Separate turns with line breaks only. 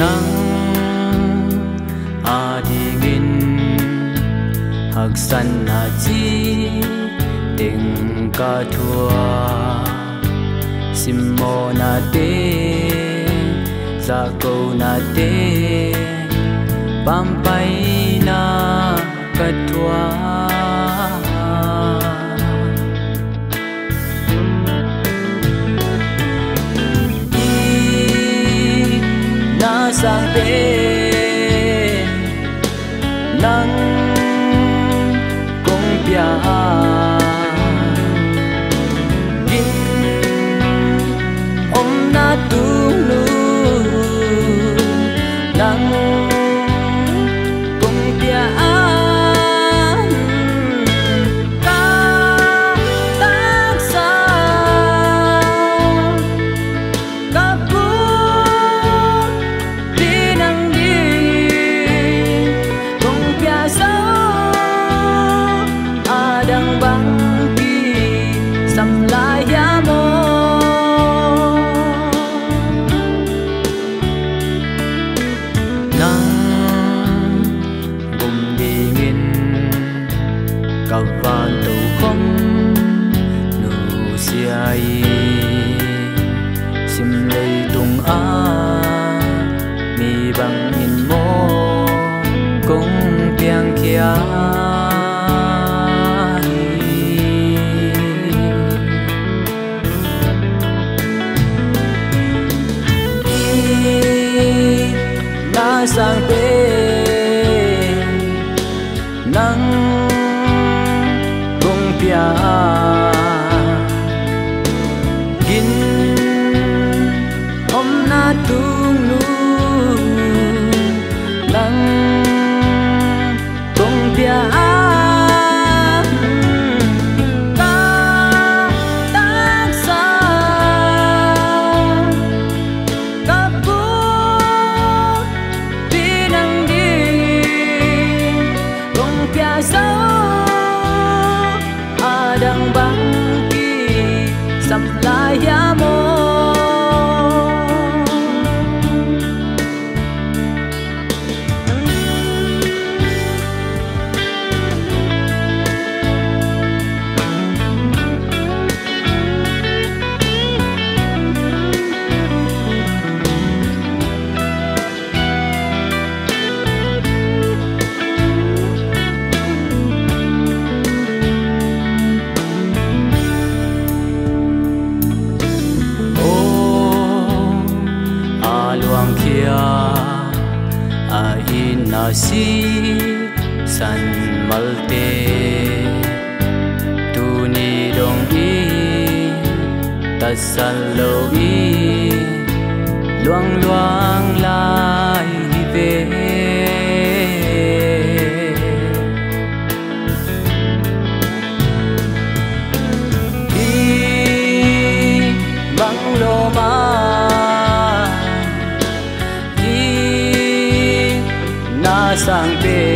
nang adingin hagsan na chi ting ka thua simmo na de za ko na de pampai na ka thua sang bên nắng cũng bia kinh ôm na tu nu nắng cũng bia ca tác sa đang băng kỳ sầm lại ya mo nắng bùng đi nghìn cặp van tàu không nụ xiai sim lây tung a mi băng in mo cũng piang kia sang bên nắng cũng bia gin hôm na tung nu nắng cũng bia đang băng kỳ sầm lại ya mo luang kia a in na si san malte tu ni dong i ta san lo i luang luang lai về đi băng lô ma sang bên